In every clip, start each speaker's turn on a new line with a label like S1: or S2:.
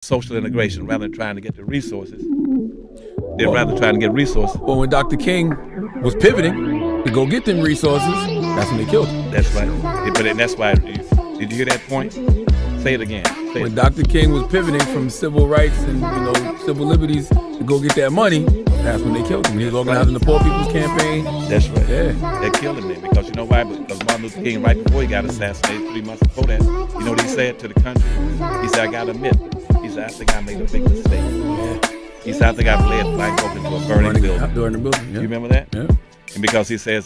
S1: social integration rather than trying to get the resources. They'd rather try to get resources.
S2: Well, when Dr. King was pivoting to go get them resources, that's when they killed him.
S1: That's right. But that's why, did you hear that point? Say it again.
S2: When Dr. King was pivoting from civil rights and civil liberties to go get that money, that's when they killed him. He was organizing the Poor People's Campaign.
S1: That's right.
S2: Yeah.
S1: They killed him then because you know why? Because Martin Luther King, right before he got assassinated, 3 months before that, you know what he said to the country? He said, I got to admit, he said, I think I made a big mistake.
S2: Yeah.
S1: He said, I think I've led black folk into a burning building.
S2: Burning the building, yeah.
S1: You remember that?
S2: Yeah.
S1: And because he says,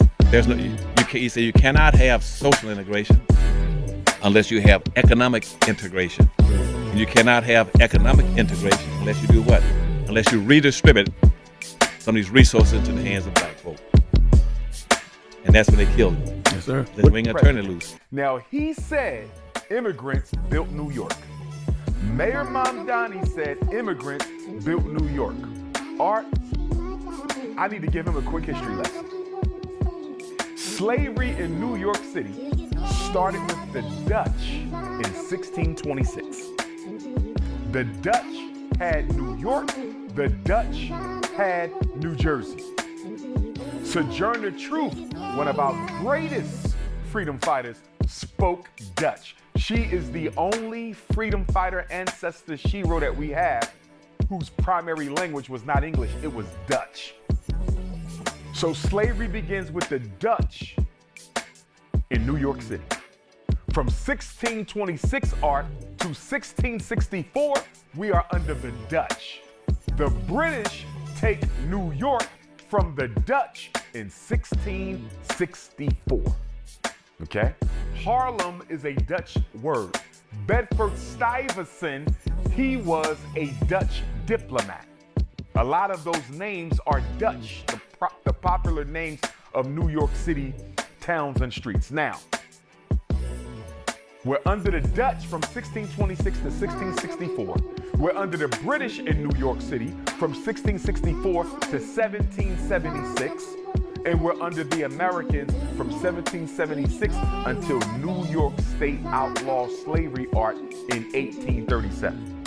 S1: he said, you cannot have social integration unless you have economic integration. And you cannot have economic integration unless you do what? Unless you redistribute some of these resources into the hands of black folk. And that's when they killed him.
S2: Yes, sir.
S1: Then we ain't gonna turn it loose.
S3: Now, he said immigrants built New York. Mayor Mamdani said immigrants built New York. Art, I need to give him a quick history lesson. Slavery in New York City started with the Dutch in 1626. The Dutch had New York, the Dutch had New Jersey. Sojourner Truth, one of our greatest freedom fighters, spoke Dutch. She is the only freedom fighter ancestor shero that we have whose primary language was not English, it was Dutch. So slavery begins with the Dutch in New York City. From 1626 art to 1664, we are under the Dutch. The British take New York from the Dutch in 1664. Okay? Harlem is a Dutch word. Bedford-Stuyvesant, he was a Dutch diplomat. A lot of those names are Dutch, the popular names of New York City towns and streets. Now, we're under the Dutch from 1626 to 1664. We're under the British in New York City from 1664 to 1776. And we're under the Americans from 1776 until New York State outlawed slavery art in 1837.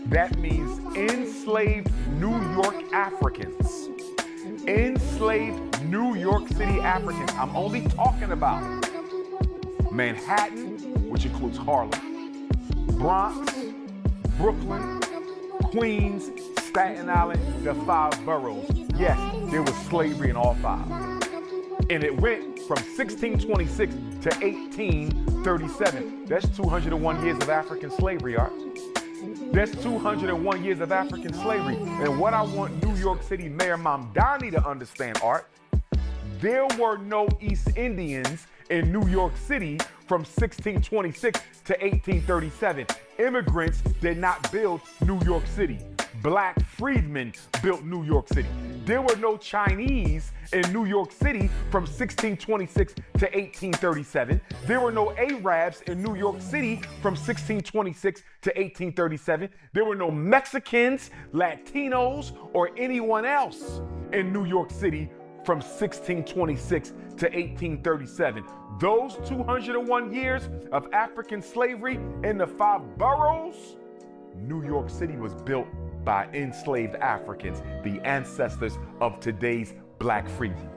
S3: That means enslaved New York Africans. Enslaved New York City Africans. I'm only talking about Manhattan, which includes Harlem, Bronx, Brooklyn, Queens, Staten Island, the 5 boroughs. Yes, there was slavery in all 5. And it went from 1626 to 1837. That's 201 years of African slavery, Art. That's 201 years of African slavery. And what I want New York City Mayor Mamdani to understand, Art, there were no East Indians in New York City from 1626 to 1837. Immigrants did not build New York City. Black freedmen built New York City. There were no Chinese in New York City from 1626 to 1837. There were no Arabs in New York City from 1626 to 1837. There were no Mexicans, Latinos, or anyone else in New York City from 1626 to 1837. Those 201 years of African slavery in the 5 boroughs, New York City was built by enslaved Africans, the ancestors of today's black freedmen.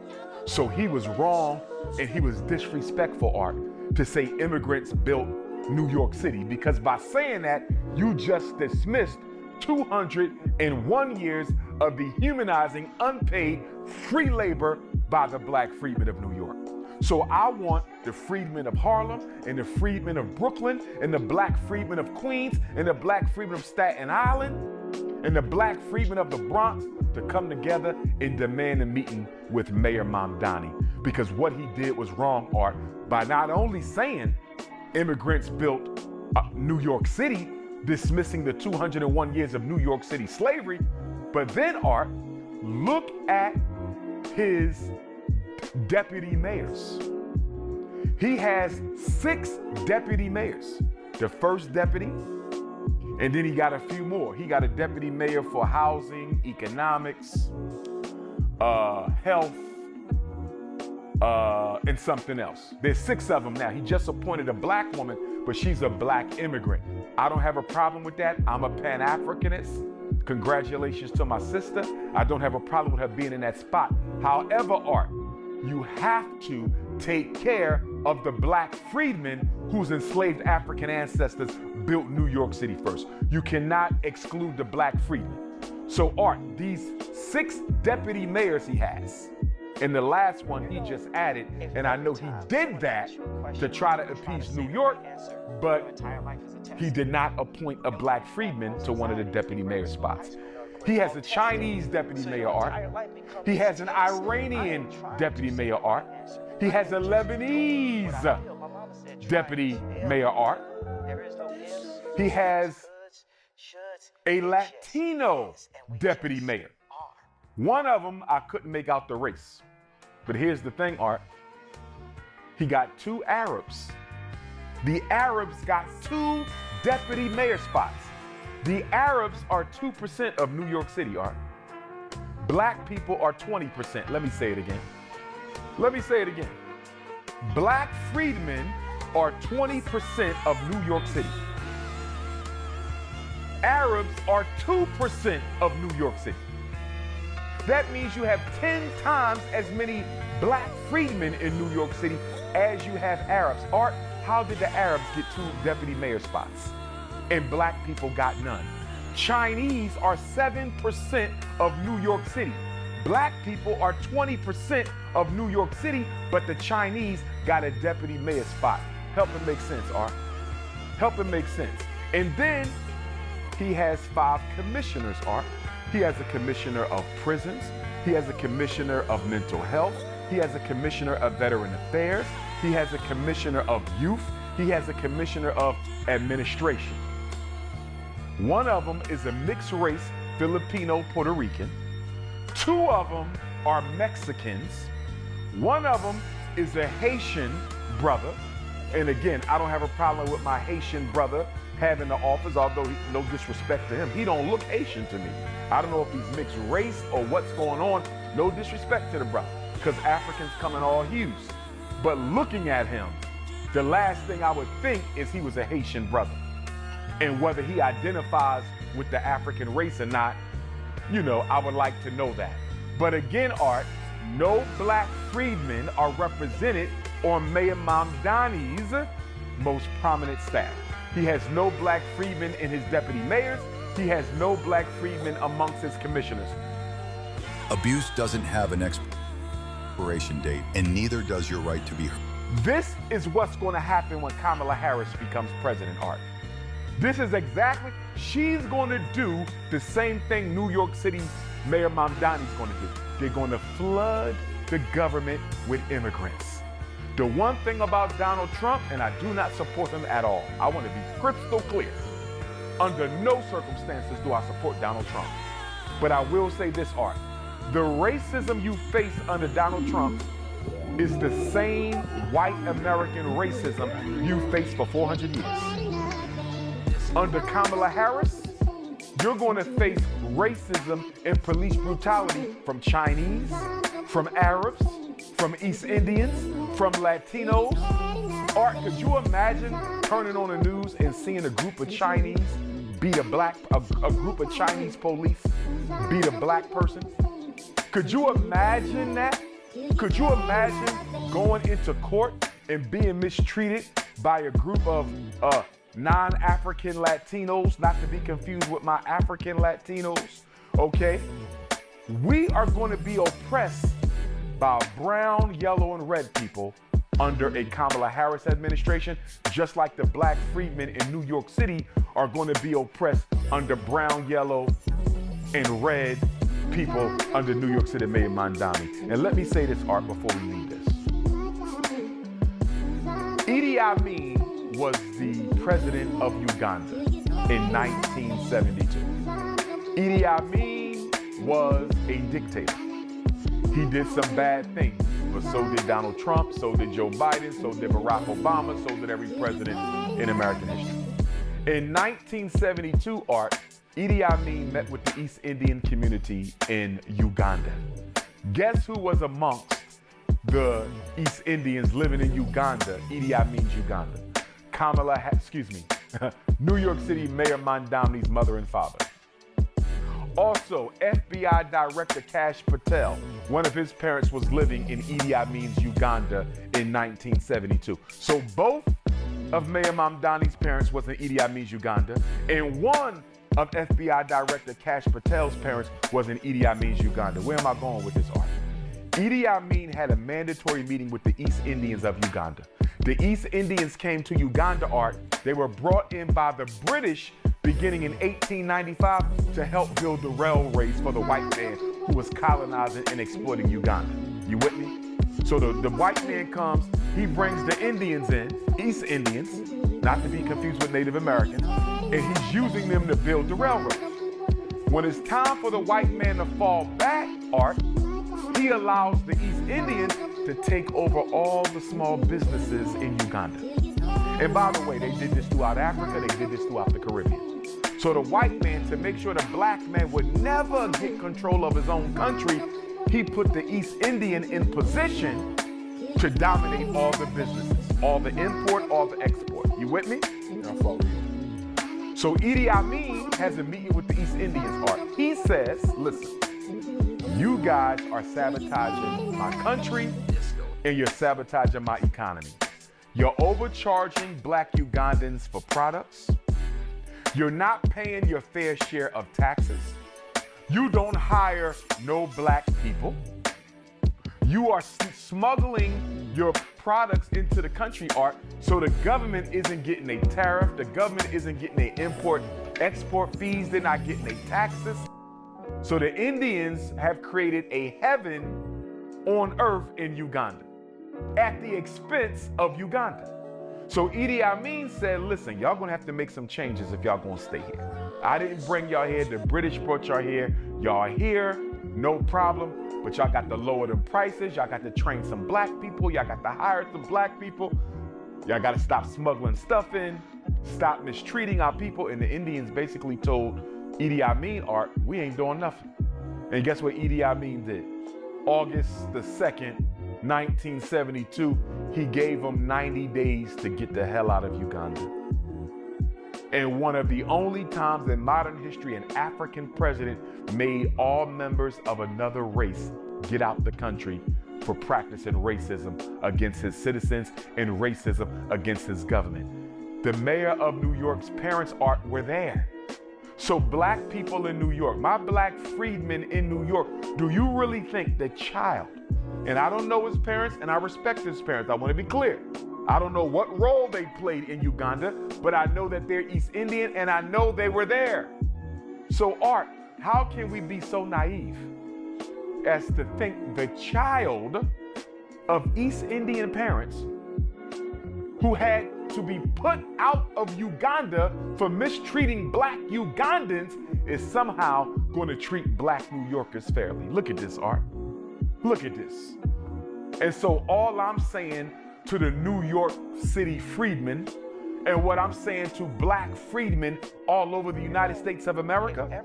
S3: So he was wrong and he was disrespectful, Art, to say immigrants built New York City, because by saying that, you just dismissed 201 years of dehumanizing, unpaid, free labor by the black freedmen of New York. So I want the freedmen of Harlem and the freedmen of Brooklyn and the black freedmen of Queens and the black freedmen of Staten Island and the black freedmen of the Bronx to come together and demand a meeting with Mayor Mamdani, because what he did was wrong, Art, by not only saying immigrants built New York City, dismissing the 201 years of New York City slavery, but then, Art, look at his deputy mayors. He has 6 deputy mayors. The first deputy, and then he got a few more. He got a deputy mayor for housing, economics, health, and something else. There's 6 of them now. He just appointed a black woman but she's a black immigrant. I don't have a problem with that. I'm a Pan-Africanist. Congratulations to my sister. I don't have a problem with her being in that spot. However, Art, you have to take care of the black freedmen whose enslaved African ancestors built New York City first. You cannot exclude the black freedmen. So Art, these 6 deputy mayors he has, and the last one he just added, and I know he did that to try to appease New York, but he did not appoint a black freedman to one of the deputy mayor spots. He has a Chinese deputy mayor, Art. He has an Iranian deputy mayor, Art. He has a Lebanese deputy mayor, Art. He has a Latino deputy mayor. One of them, I couldn't make out the race. But here's the thing, Art. He got 2 Arabs. The Arabs got 2 deputy mayor spots. The Arabs are 2% of New York City, Art. Black people are 20%. Let me say it again. Let me say it again. Black freedmen are 20% of New York City. Arabs are 2% of New York City. That means you have 10 times as many black freedmen in New York City as you have Arabs. Art, how did the Arabs get 2 deputy mayor spots and black people got none? Chinese are 7% of New York City. Black people are 20% of New York City, but the Chinese got a deputy mayor spot. Help it make sense, Art. Help it make sense. And then he has 5 commissioners, Art. He has a commissioner of prisons. He has a commissioner of mental health. He has a commissioner of veteran affairs. He has a commissioner of youth. He has a commissioner of administration. One of them is a mixed race Filipino Puerto Rican. 2 of them are Mexicans. One of them is a Haitian brother. And again, I don't have a problem with my Haitian brother having the office, although no disrespect to him. He don't look Haitian to me. I don't know if he's mixed race or what's going on. No disrespect to the brother, because Africans come in all hues. But looking at him, the last thing I would think is he was a Haitian brother. And whether he identifies with the African race or not, you know, I would like to know that. But again, Art, no black freedmen are represented on Mayor Mamdani's most prominent staff. He has no black freedmen in his deputy mayors. He has no black freedmen amongst his commissioners.
S4: Abuse doesn't have an expiration date, and neither does your right to be heard.
S3: This is what's going to happen when Kamala Harris becomes president, Art. This is exactly, she's going to do the same thing New York City Mayor Mamdani's going to do. They're going to flood the government with immigrants. The one thing about Donald Trump, and I do not support him at all, I want to be crystal clear. Under no circumstances do I support Donald Trump. But I will say this, Art. The racism you face under Donald Trump is the same white American racism you faced for 400 years. Under Kamala Harris, you're going to face racism and police brutality from Chinese, from Arabs, from East Indians, from Latinos. Art, could you imagine turning on the news and seeing a group of Chinese beat a group of Chinese police beat a black person? Could you imagine that? Could you imagine going into court and being mistreated by a group of non-African Latinos, not to be confused with my African Latinos, okay? We are going to be oppressed by brown, yellow, and red people under a Kamala Harris administration, just like the black freedmen in New York City are going to be oppressed under brown, yellow, and red people under New York City Mayor Mamdani. And let me say this, Art, before we leave this. Idi Amin was the president of Uganda in 1972. Idi Amin was a dictator. He did some bad things, but so did Donald Trump, so did Joe Biden, so did Barack Obama, so did every president in American history. In 1972, Art, Idi Amin met with the East Indian community in Uganda. Guess who was amongst the East Indians living in Uganda, Idi Amin's Uganda? New York City Mayor Mamdani's mother and father. Also, FBI Director Kash Patel, one of his parents was living in Idi Amin's Uganda in 1972. So both of Mayor Mamdani's parents was in Idi Amin's Uganda, and one of FBI Director Kash Patel's parents was in Idi Amin's Uganda. Where am I going with this, Art? Idi Amin had a mandatory meeting with the East Indians of Uganda. The East Indians came to Uganda, Art. They were brought in by the British beginning in 1895 to help build the railways for the white man who was colonizing and exploiting Uganda. You with me? So the white man comes, he brings the Indians in, East Indians, not to be confused with Native Americans, and he's using them to build the railroads. When it's time for the white man to fall back, Art, he allows the East Indians to take over all the small businesses in Uganda. And by the way, they did this throughout Africa, they did this throughout the Caribbean. So the white man, to make sure the black man would never get control of his own country, he put the East Indian in position to dominate all the businesses, all the import, all the export. You with me?
S2: I follow you.
S3: So Idi Amin has a meeting with the East Indians, Art. He says, listen, you guys are sabotaging my country and you're sabotaging my economy. You're overcharging black Ugandans for products. You're not paying your fair share of taxes. You don't hire no black people. You are smuggling your products into the country, Art, so the government isn't getting a tariff, the government isn't getting a import-export fees, they're not getting a taxes. So the Indians have created a heaven on earth in Uganda at the expense of Uganda. So Idi Amin said, listen, y'all gonna have to make some changes if y'all gonna stay here. I didn't bring y'all here, the British brought y'all here. Y'all are here, no problem, but y'all got to lower them prices, y'all got to train some black people, y'all got to hire some black people, y'all got to stop smuggling stuff in, stop mistreating our people. And the Indians basically told Idi Amin, Art, we ain't doing nothing. And guess what Idi Amin did? August the 2nd, 1972, he gave them 90 days to get the hell out of Uganda. And one of the only times in modern history an African president made all members of another race get out the country for practicing racism against his citizens and racism against his government. The mayor of New York's parents, Art, were there. So black people in New York, my black freedmen in New York, do you really think the child, and I don't know his parents and I respect his parents, I want to be clear. I don't know what role they played in Uganda, but I know that they're East Indian and I know they were there. So Art, how can we be so naive as to think the child of East Indian parents who had to be put out of Uganda for mistreating black Ugandans is somehow going to treat black New Yorkers fairly? Look at this, Art. Look at this. And so all I'm saying to the New York City freedmen, and what I'm saying to black freedmen all over the United States of America,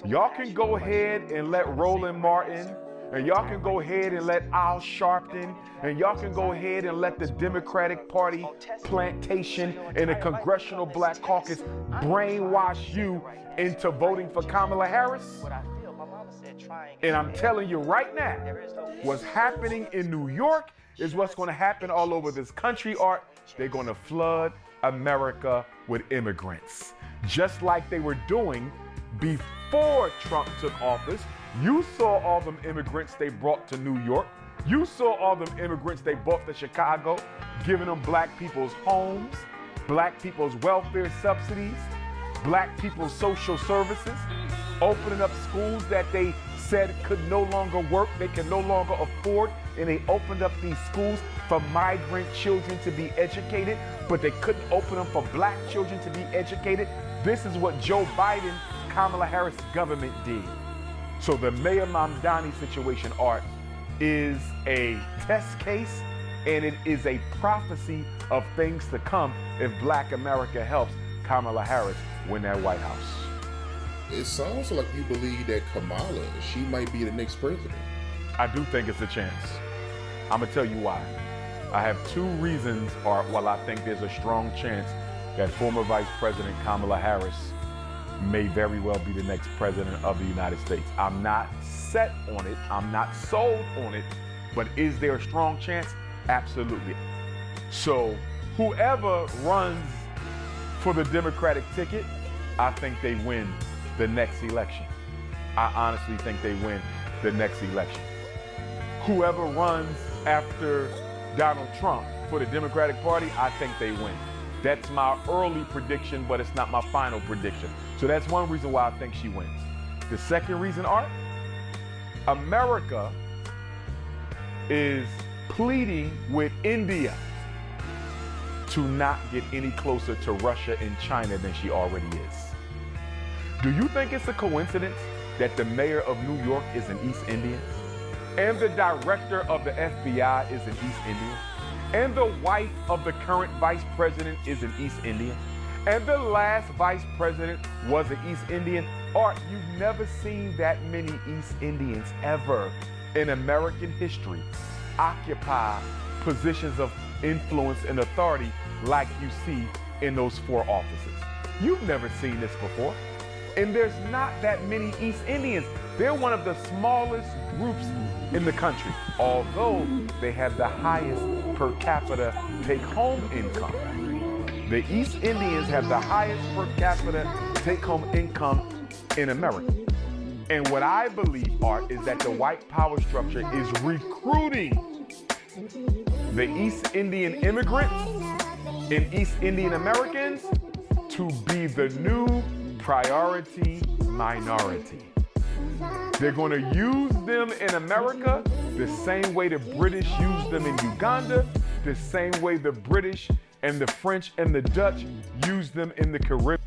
S3: y'all can go ahead and let Roland Martin, and y'all can go ahead and let Al Sharpton, and y'all can go ahead and let the Democratic Party plantation and the Congressional Black Caucus brainwash you into voting for Kamala Harris. And I'm telling you right now, what's happening in New York is what's going to happen all over this country, Art. They're going to flood America with immigrants, just like they were doing before Trump took office. You saw all them immigrants they brought to New York. You saw all them immigrants they brought to Chicago, giving them black people's homes, black people's welfare subsidies, black people's social services, opening up schools that they said could no longer work, they can no longer afford, and they opened up these schools for migrant children to be educated, but they couldn't open them for black children to be educated. This is what Joe Biden, Kamala Harris government did. So the Mayor Mamdani situation, Art, is a test case, and it is a prophecy of things to come if black America helps Kamala Harris win that White House.
S5: It sounds like you believe that Kamala, she might be the next president.
S3: I do think it's a chance. I'm gonna tell you why. I have two reasons, Art, while I think there's a strong chance that former Vice President Kamala Harris may very well be the next president of the United States. I'm not set on it. I'm not sold on it. But is there a strong chance? Absolutely. So whoever runs for the Democratic ticket, I think they win the next election. I honestly think they win the next election. Whoever runs after Donald Trump for the Democratic Party, I think they win. That's my early prediction, but it's not my final prediction. So that's one reason why I think she wins. The second reason, Art, America is pleading with India to not get any closer to Russia and China than she already is. Do you think it's a coincidence that the mayor of New York is an East Indian? And the director of the FBI is an East Indian? And the wife of the current vice president is an East Indian? And the last vice president was an East Indian? Art, you've never seen that many East Indians ever in American history occupy positions of influence and authority like you see in those four offices. You've never seen this before. And there's not that many East Indians. They're one of the smallest groups in the country, although they have the highest per capita take-home income. The East Indians have the highest per capita take-home income in America. And what I believe, Art, is that the white power structure is recruiting the East Indian immigrants and East Indian Americans to be the new priority minority. They're going to use them in America the same way the British used them in Uganda, the same way the British and the French and the Dutch used them in the Caribbean.